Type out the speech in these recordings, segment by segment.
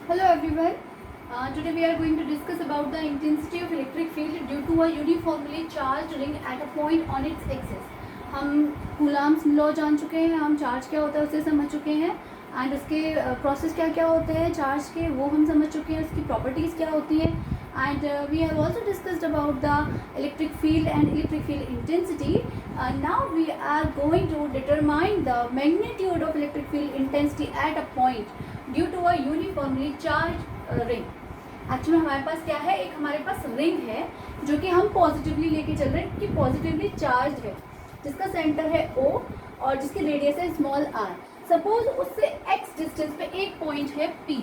Hello everyone. Today we are going to discuss about the intensity of electric field due to a uniformly charged ring at a point on its axis. हम coulombs law जान चुके हैं, हम charge क्या होता है उसे समझ चुके हैं एंड उसके प्रोसेस क्या क्या होते हैं चार्ज के वो हम समझ चुके हैं, उसकी प्रॉपर्टीज़ क्या होती है and we have also discussed about the electric field and electric field intensity. Now we are going to determine the magnitude of electric field intensity at a point due to a uniformly charge ring. Actually हमारे पास क्या है, एक हमारे पास ring है जो कि हम पॉजिटिवली लेके चल रहे हैं कि पॉजिटिवली चार्ज है, जिसका सेंटर है O और जिसकी रेडियस है स्मॉल r. सपोज उससे x डिस्टेंस पे एक पॉइंट है P.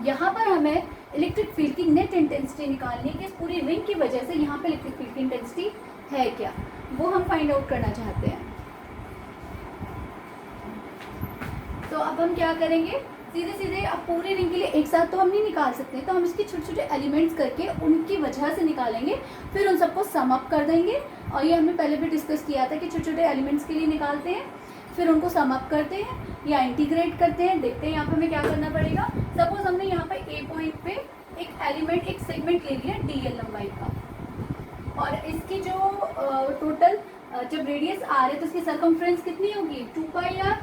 यहाँ पर हमें इलेक्ट्रिक फील्ड की नेट इंटेंसिटी निकालनी है कि इस पूरी रिंग की वजह से यहाँ पे इलेक्ट्रिक फील्ड की इंटेंसिटी है क्या, वो हम फाइंड आउट करना चाहते हैं. तो अब हम क्या करेंगे, सीधे सीधे अब पूरी रिंग के लिए एक साथ तो हम नहीं निकाल सकते, तो हम इसके छोटे छोटे एलिमेंट्स करके उनकी वजह से निकालेंगे, फिर उन सबको सम अप कर देंगे. और ये हमने पहले भी डिस्कस किया था कि छोटे छोटे एलिमेंट्स के लिए निकालते हैं, फिर उनको सम अप करते हैं या इंटीग्रेट करते हैं. देखते हैं यहाँ पे हमें क्या करना पड़ेगा. सपोज हमने यहाँ पे ए पॉइंट पे एक एलिमेंट, एक सेगमेंट ले लिया DL लंबाई का, और इसकी जो टोटल जब रेडियस आर है तो इसकी सर्कमफ्रेंस कितनी होगी 2πr.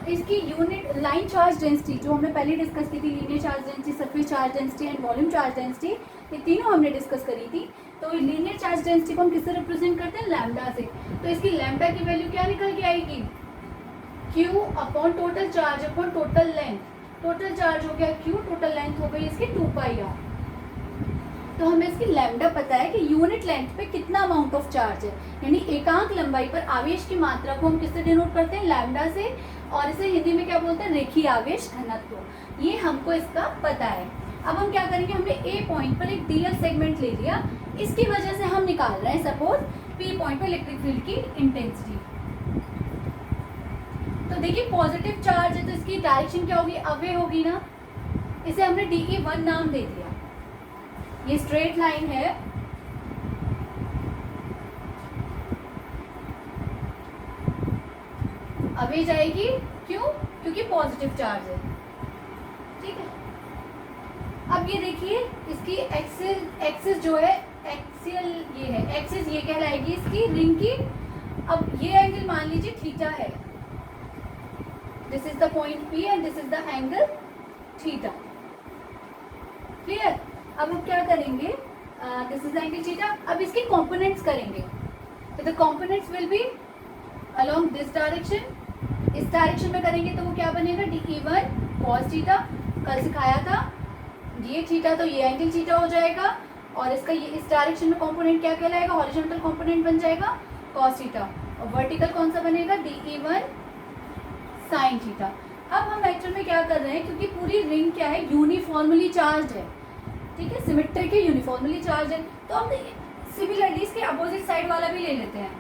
इसकी यूनिट लाइन चार्ज डेंसिटी जो हमने पहले डिस्कस की थी, linear charge density, surface charge density and volume charge density, ये तीनों हमने डिस्कस करी थी. तो लीनियर चार्ज डेंसिटी को हम किससे रिप्रेजेंट करते हैं, लैम्डा से. तो इसकी लैम्डा की वैल्यू क्या निकल के आएगी, Q upon total charge upon total length. Total charge हो गया Q, टोटल लेंथ हो गई इसकी 2πr. तो हमें इसकी लैम्डा पता है कि यूनिट लेंथ पे कितना अमाउंट ऑफ चार्ज है, यानी एकांक लंबाई पर आवेश की मात्रा को हम किससे डिनोट करते हैं, लैम्डा से. और इसे हिंदी में क्या बोलते हैं, रेखीय आवेश घनत्व. ये हमको इसका पता है. अब हम क्या करेंगे, हमने ए पॉइंट पर एक DL सेगमेंट ले लिया, इसकी वजह से हम निकाल रहे हैं सपोज पी पॉइंट पर इलेक्ट्रिक फील्ड की इंटेंसिटी. तो देखिए पॉजिटिव चार्ज है तो इसकी डायरेक्शन क्या होगी, अवे होगी ना. इसे हमने DE1 नाम दे दिया. ये स्ट्रेट लाइन है, अवे जाएगी, क्यों, क्योंकि पॉजिटिव चार्ज है. ठीक है. अब ये देखिए इसकी एक्सिस जो है, एक्सियल ये है, एक्सिस ये कहलाएगी इसकी रिंग की. अब ये एंगल मान लीजिए थीटा है, this is the point P and this is the angle theta. Clear. अब हम क्या करेंगे, this is the angle theta. अब इसके कंपोनेंट्स करेंगे, तो the components will be along this direction. इस डायरेक्शन में करेंगे तो वो क्या बनेगा, DE1 cos थीटा. कल सिखाया था ये थीटा, तो ये एंगल थीटा हो जाएगा. और इसका ये इस डायरेक्शन में कंपोनेंट क्या कहलाएगा, हॉरिजॉन्टल कंपोनेंट बन जाएगा cos थीटा. और वर्टिकल कौन सा बनेगा, DE1 sin थीटा. अब हम एक्चुअल में क्या कर रहे हैं, क्योंकि पूरी रिंग क्या है, यूनिफॉर्मली चार्ज है. ठीक है, सिमेट्रिक है, यूनिफॉर्मली चार्ज है. तो हम सिमिलरली इसके अपोजिट साइड वाला भी ले लेते हैं.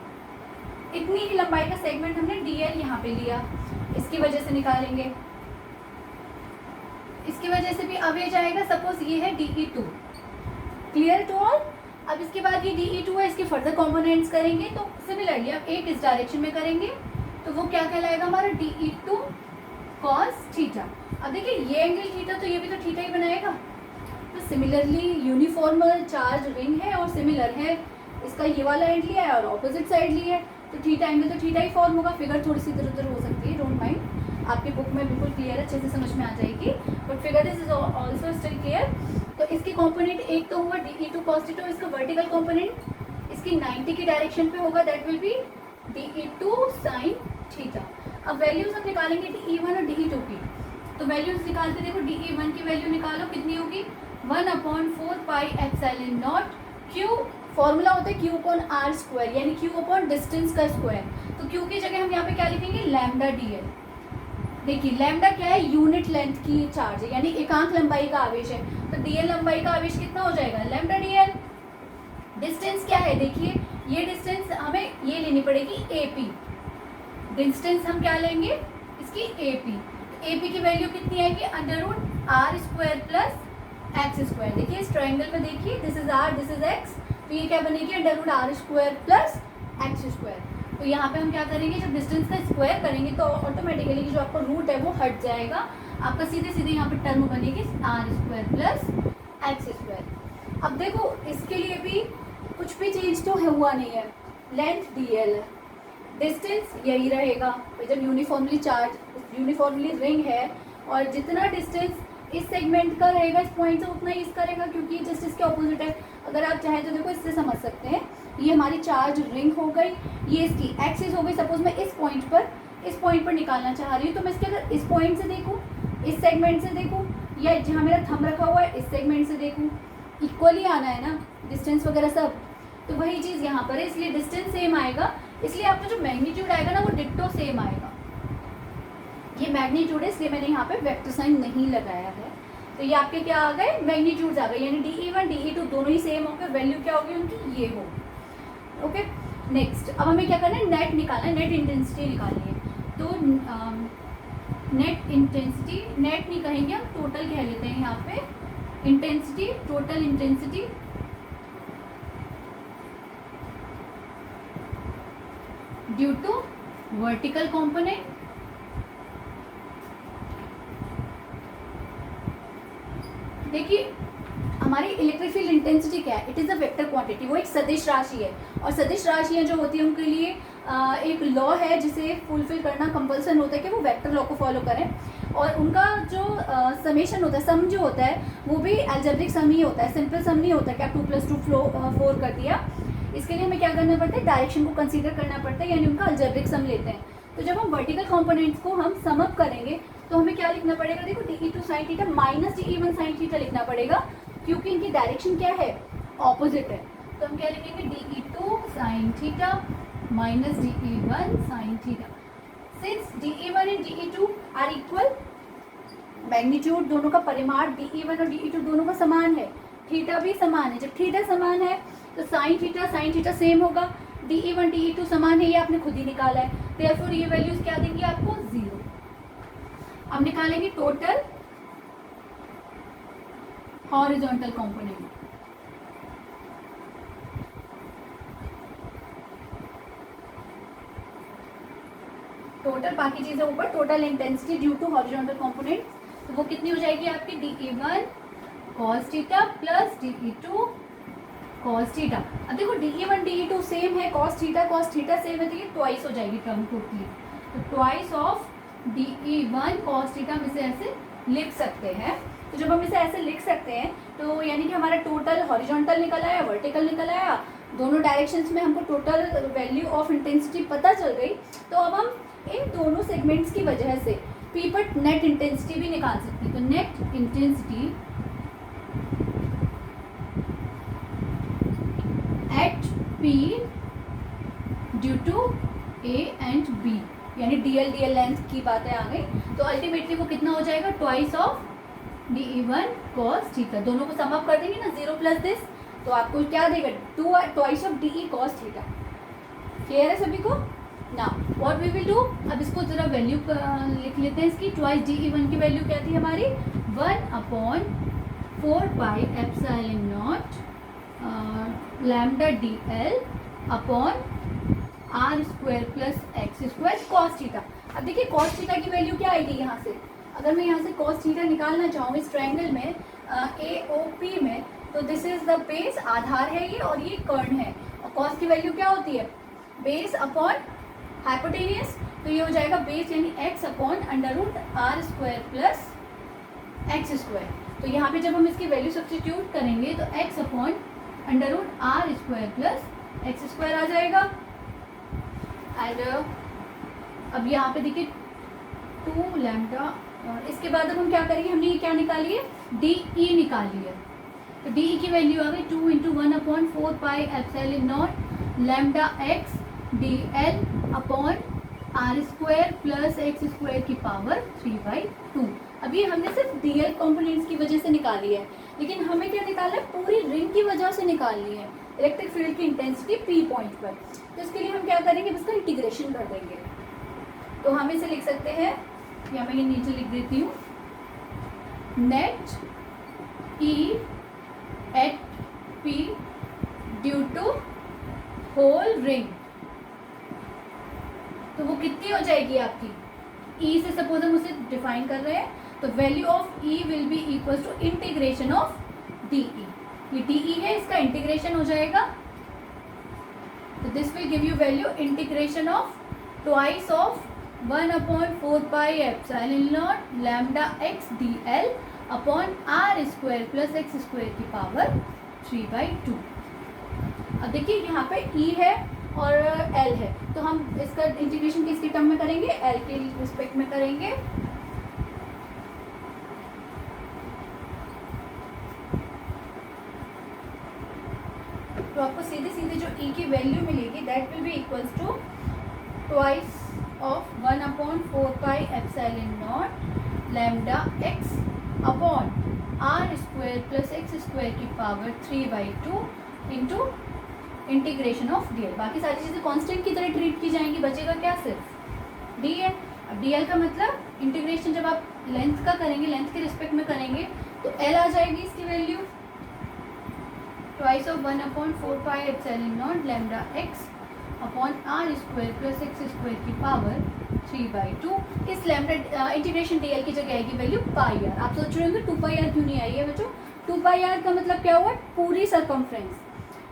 इतनी ही लंबाई का सेगमेंट हमने DL यहाँ पे लिया, इसकी वजह से निकालेंगे. इसकी वजह से भी अवे जाएगा. सपोज ये है DE2. Clear to all. अब इसके बाद ये DE2 है, इसके फर्दर कंपोनेंट्स करेंगे. तो सिमिलरली अब एक इस डायरेक्शन में करेंगे तो वो क्या कहलाएगा हमारा, DE2 cos थीटा. अब देखिए ये एंगल थीटा, तो ये भी तो थीटा ही बनाएगा. तो सिमिलरली यूनिफॉर्मल चार्ज रिंग है और सिमिलर है, इसका ये वाला एंड लिया है और ऑपोजिट साइड लिया है, तो थीटा एंगल तो थीटा ही फॉर्म होगा. फिगर थोड़ी सी इधर उधर हो सकती है, डोंट माइंड, आपकी बुक में बिल्कुल क्लियर अच्छे से समझ में आ जाएगी, but figure this is also still clear. तो इसकी कंपोनेंट एक तो हुआ DE2 cos थीटा, इसका वर्टिकल कंपोनेंट इसकी 90 की डायरेक्शन पे होगा, that will B DE2 sin theta. अब वैल्यूज हम निकालेंगे DE1 और DE2 की. तो वैल्यूज निकालते देखो, DE1 की वैल्यू निकालो कितनी होगी, 1/4πε0 Q. फॉर्मूला होता है Q अपॉन R स्क्वायर, यानी Q अपॉन डिस्टेंस का स्क्वायर. तो Q की जगह हम यहाँ पे क्या लिखेंगे, लैम्डा DL. देखिए लैम्डा क्या है, यूनिट लेंथ की चार्ज है, यानी एकांक लंबाई का आवेश है. तो DL लंबाई का आवेश कितना हो जाएगा, लैम्डा DL. डिस्टेंस क्या है, देखिए ये डिस्टेंस हमें ये लेनी पड़ेगी AP. डिस्टेंस हम क्या लेंगे, इसकी AP. AP की वैल्यू कितनी आएगी, √R square plus x square. देखिए इस ट्रायंगल में देखिए, this is R, this is X, तो ये क्या बनेगी, √R square plus x square. तो यहाँ पे हम क्या करेंगे, जब डिस्टेंस का स्क्वायर करेंगे तो ऑटोमेटिकली जो आपका रूट है वो हट जाएगा, आपका सीधे सीधे यहाँ पे टर्म बनेगी R square plus x square. अब देखो इसके लिए भी कुछ भी चेंज तो हुआ नहीं है, लेंथ डी एल है, डिस्टेंस यही रहेगा। जब यूनिफॉर्मली चार्ज यूनिफॉर्मली रिंग है और जितना डिस्टेंस इस सेगमेंट का रहेगा इस पॉइंट से उतना ही इसका रहेगा, क्योंकि जस्ट इसके ऑपोजिट है। अगर आप चाहें तो देखो इससे समझ सकते हैं, ये हमारी चार्ज रिंग हो गई, ये इसकी एक्सिस हो गई। सपोज मैं इस पॉइंट पर निकालना चाह रही हूँ, तो मैं इसके अगर इस पॉइंट से देखूँ, इस सेगमेंट से देखूँ, या जहाँ मेरा थंब रखा हुआ है इस सेगमेंट से देखूँ, इक्वली आना है ना डिस्टेंस वगैरह सब। तो वही चीज़ यहाँ पर है, इसलिए डिस्टेंस सेम आएगा, इसलिए आपका जो मैग्नीट्यूड आएगा ना वो डिट्टो सेम आएगा। ये मैग्नीट्यूड है, इसलिए मैंने यहाँ पे वेक्टर साइन नहीं लगाया है। तो ये आपके क्या आ गए, मैग्नीट्यूड्स आ गए, यानी DE1 DE2 दोनों ही सेम होंगे, वैल्यू क्या होगी उनकी, ये हो। ओके, नेक्स्ट अब हमें क्या करना है, नेट निकालना है, नेट इंटेंसिटी निकालनी है। तो नेट इंटेंसिटी, नेट नहीं कहेंगे हम, टोटल कह लेते हैं यहाँ पे। Intensity, total intensity due to vertical component देखिए हमारी इलेक्ट्रिक फील्ड इंटेंसिटी क्या है, it is a vector quantity, वो एक सदिश राशि है। और सदिश राशियाँ जो होती हैं उनके लिए एक लॉ है जिसे फुलफिल करना कंपल्सन होता है कि वो वेक्टर लॉ को फॉलो करें। और उनका जो समेशन होता है, सम जो होता है वो भी एल्जेब्रिक सम ही होता है, सिंपल सम नहीं होता कि आप 2 + 2 4 कर दिया। इसके लिए हमें क्या करना पड़ता है, डायरेक्शन को कंसीडर करना पड़ता है, यानी उनका एल्जेब्रिक सम लेते हैं। तो जब हम वर्टिकल कंपोनेंट्स को हम सम अप करेंगे तो हमें क्या लिखना पड़ेगा, देखो DE2 sin theta minus DE1 sin theta लिखना पड़ेगा, क्योंकि इनकी डायरेक्शन क्या है, ऑपोजिट है। तो हम क्या लिखेंगे, DE2 sin theta minus DE1 sin theta. Since DE1 and DE2 are equal, magnitude दोनों का परिमाण DE1 और DE2 दोनों का समान है, थीटा भी समान है। जब थीटा समान है तो sin थीटा सेम होगा, DE1 DE2 समान है, ये आपने खुद ही निकाला है। देयरफॉर ये वैल्यूज क्या देंगी आपको, 0। अब निकालेंगे टोटल हॉरिजॉन्टल कंपोनेंट। टोटल बाकी चीजें ऊपर, total intensity due to horizontal component, तो वो कितनी हो जाएगी आपकी, DE1 cos theta plus DE2 cos theta. अब देखो DE1 DE2 सेम है, cos थीटा सेम है, तो ये ट्वाइस हो जाएगी टर्म टोटली। तो twice of DE1 cos theta हम इसे ऐसे लिख सकते हैं। तो जब हम इसे ऐसे लिख सकते हैं तो यानी कि हमारा टोटल हॉरिजॉन्टल निकल आया, वर्टिकल निकल आया, दोनों डायरेक्शंस में हमको टोटल वैल्यू ऑफ इंटेंसिटी पता चल गई। तो अब हम इन दोनों सेगमेंट्स की वजह से P पर नेट इंटेंसिटी भी निकाल सकते हैं। तो net intensity at P due to A and B, यानी DL लेंथ की बातें आ गई। तो अल्टीमेटली वो कितना हो जाएगा, twice of DE1 cos theta. दोनों को सम अप कर देंगे ना, 0 प्लस दिस, तो आपको क्या देगा, twice of DE cos theta. Clear है सभी को ना। व्हाट वी विल डू, अब इसको जरा वैल्यू लिख लेते हैं इसकी। ट्वाइस DE1 की वैल्यू क्या थी हमारी, 1/4 pi epsilon naught lambda DL upon R square plus x square cos theta. अब देखिए cos थीटा की वैल्यू क्या आएगी यहाँ से, अगर मैं यहाँ से cos थीटा निकालना चाहूँ इस ट्रायंगल में AOP में, तो दिस इज द बेस, आधार है ये, और ये कर्ण है। और cos की वैल्यू क्या होती है, बेस अपॉन हाइपोटेनियस, तो ये हो जाएगा बेस यानी x upon √R square plus x square. तो यहाँ पे जब हम इसकी वैल्यू सब्स्टिट्यूट करेंगे तो x upon √R square plus x square आ जाएगा। एंड अब यहाँ पे देखिए 2 लैम्डा, इसके बाद अब हम क्या करेंगे, हमने ये क्या निकाली है, DE निकाली है। तो DE की वैल्यू आ गई 2 × 1/4 pi epsilon naught lambda x DL upon R square plus x square की पावर 3/2। अब ये हमने सिर्फ DL कंपोनेंट्स की वजह से निकाली है, लेकिन हमें क्या निकालना है, पूरी रिंग की वजह से निकालनी है इलेक्ट्रिक फील्ड की इंटेंसिटी P पॉइंट पर। तो इसके लिए हम क्या करेंगे, इसका इंटीग्रेशन कर देंगे। तो हम इसे लिख सकते हैं, या मैं ये नीचे लिख देती हूँ, net E at P due to whole ring तो वो कितनी हो जाएगी आपकी, ई से सपोज हम उसे डिफाइन कर रहे हैं, तो value of E will be equal to integration of d E. ये डी ई है, इसका इंटीग्रेशन हो जाएगा, तो this will give you value integration of twice of 1/4 pi epsilon naught lambda x d l upon are square plus x square की power 3/2। अब देखिए यहाँ पे ई है और एल है, तो हम इसका इंटीग्रेशन किसके टर्म में करेंगे, एल के रिस्पेक्ट में करेंगे। तो आपको सीधे सीधे जो ई की वैल्यू मिलेगी that will be equals to twice of 1/4 pi epsilon naught lambda x upon are square plus x square की power 3/2 into integration of d l. बाकी सारी चीज़ें कांस्टेंट की तरह ट्रीट की जाएंगी, बचेगा क्या, सिर्फ डी एल। अब डी एल का मतलब इंटीग्रेशन जब आप लेंथ का करेंगे, लेंथ के रिस्पेक्ट में करेंगे, तो एल आ जाएगी इसकी value twice of 1/4 pi epsilon naught lambda x upon are square plus x square की पावर 3/2। इस लैम्डा इंटीग्रेशन डी एल की जगह आएगी वैल्यू पाई आर। आप सोच रहे होंगे 2 पाई आर क्यों नहीं आई है बच्चों, 2 पाई आर का मतलब क्या हुआ, पूरी सरकमफ्रेंस,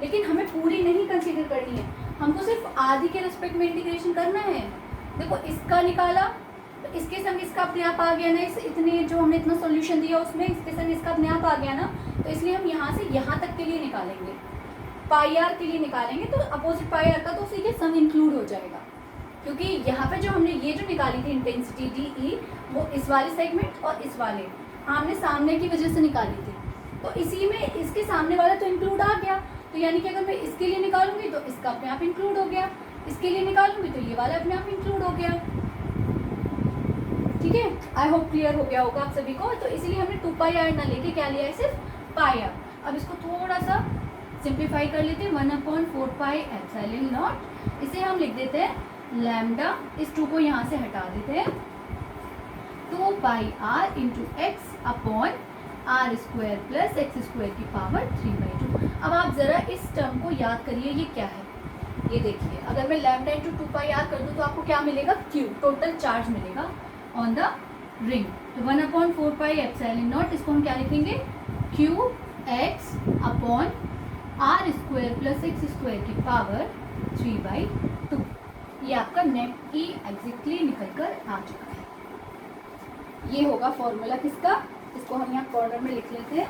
लेकिन हमें पूरी नहीं कंसीडर करनी है, हमको सिर्फ आधी के रिस्पेक्ट में इंटीग्रेशन करना है। देखो इसका निकाला, तो इसके संग इसका अपने आप आ गया ना, इस इतने जो हमने इतना सॉल्यूशन दिया उसमें इसके संग इसका अपने आप आ गया ना, तो इसलिए हम यहाँ से यहाँ तक के लिए निकालेंगे, पाई आर के लिए निकालेंगे, तो अपोजिट पाई आर का तो उसी के संग इंक्लूड हो जाएगा, क्योंकि यहाँ पे जो हमने ये जो निकाली थी इंटेंसिटी डी ई, वो इस वाले सेगमेंट और इस वाले आमने सामने की वजह से निकाली थी, तो इसी में इसके सामने वाला तो इंक्लूड आ गया, तो यानी कि अगर मैं इसके लिए निकालूंगी तो इसका अपने आप इंक्लूड हो गया, इसके लिए निकालूंगी तो ये वाला अपने आप इंक्लूड हो गया। ठीक है, आई होप क्लियर हो गया होगा आप सभी को। तो इसीलिए हमने 2 पाई आर ना लेके क्या लिया है, सिर्फ पाई आर। अब इसको थोड़ा सा सिंप्लीफाई कर लेते हैं, 1/4 पाई एप्सिलॉन नॉट, इसे हम लिख देते हैं लैम्डा, इस 2 को यहाँ से हटा देते हैं, 2 pi R into x upon are square plus x square की पावर 3/2। अब आप ज़रा इस टर्म को याद करिए, ये क्या है, ये देखिए, अगर मैं लैम्डा इंटू 2 पाई आर कर दूँ तो आपको क्या मिलेगा, क्यू, टोटल चार्ज मिलेगा ऑन द रिंग। तो 1/4 पाई एप्सिलॉन नॉट, इसको हम क्या लिखेंगे, q x upon are square plus x square की पावर 3/2। ये आपका नेट ई एग्जैक्टली निकल कर आ चुका है। ये होगा फॉर्मूला किसका, इसको हम यहाँ कॉर्नर में लिख लेते हैं,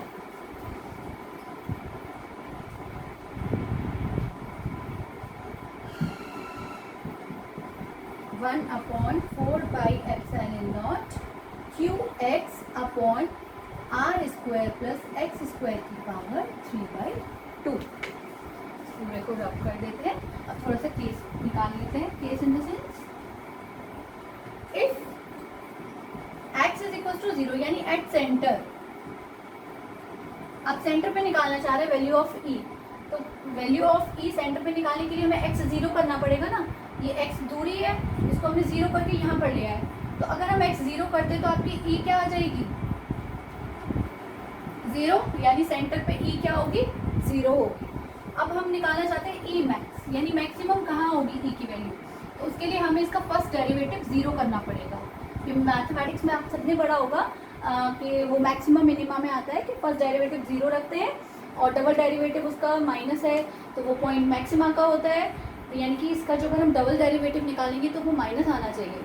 one upon 4 pi epsilon naught q x upon are square plus x square की पावर 3/2। पूरे को रब कर देते हैं। अब थोड़ा सा केस निकाल लेते हैं, case in the sense if x is equal to 0, यानी एट सेंटर, आप सेंटर पे निकालना चाह रहे हैं वैल्यू ऑफ ई, तो वैल्यू ऑफ ई सेंटर पे निकालने के लिए हमें x 0 करना पड़ेगा ना, ये x दूरी है, इसको हमने 0 करके यहाँ पर लिया है, तो अगर हम x 0 करते तो आपकी e क्या आ जाएगी, 0, यानी सेंटर पे e क्या होगी, 0 होगी। अब हम निकालना चाहते हैं e मैक्स, यानी मैक्सिमम कहाँ होगी e की वैल्यू, तो उसके लिए हमें इसका फर्स्ट डेरिवेटिव 0 करना पड़ेगा। ये मैथमेटिक्स में आप सबने पढ़ा होगा कि वो मैक्सिमम मिनिमा में आता है कि फर्स्ट डेरिवेटिव 0 रखते हैं और डबल डेरिवेटिव उसका माइनस है तो वो पॉइंट मैक्सिमा का होता है, तो यानी कि इसका जो अगर हम डबल डेरिवेटिव निकालेंगे तो वो माइनस आना चाहिए,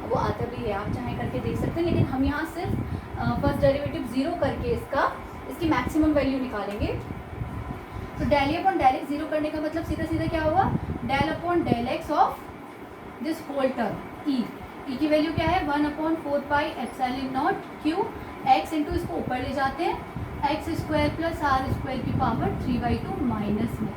वो आता भी है, आप चाहे करके देख सकते हैं, लेकिन हम यहाँ सिर्फ फर्स्ट डेरिवेटिव 0 करके इसकी मैक्सिमम वैल्यू निकालेंगे। तो del E upon del x 0 करने का मतलब सीधा सीधा क्या हुआ, del upon del x of this whole term E की वैल्यू क्या है, 1/4 pi epsilon naught q x into, इसको ऊपर ले जाते हैं, x square plus R square की पावर 3/2 माइनस में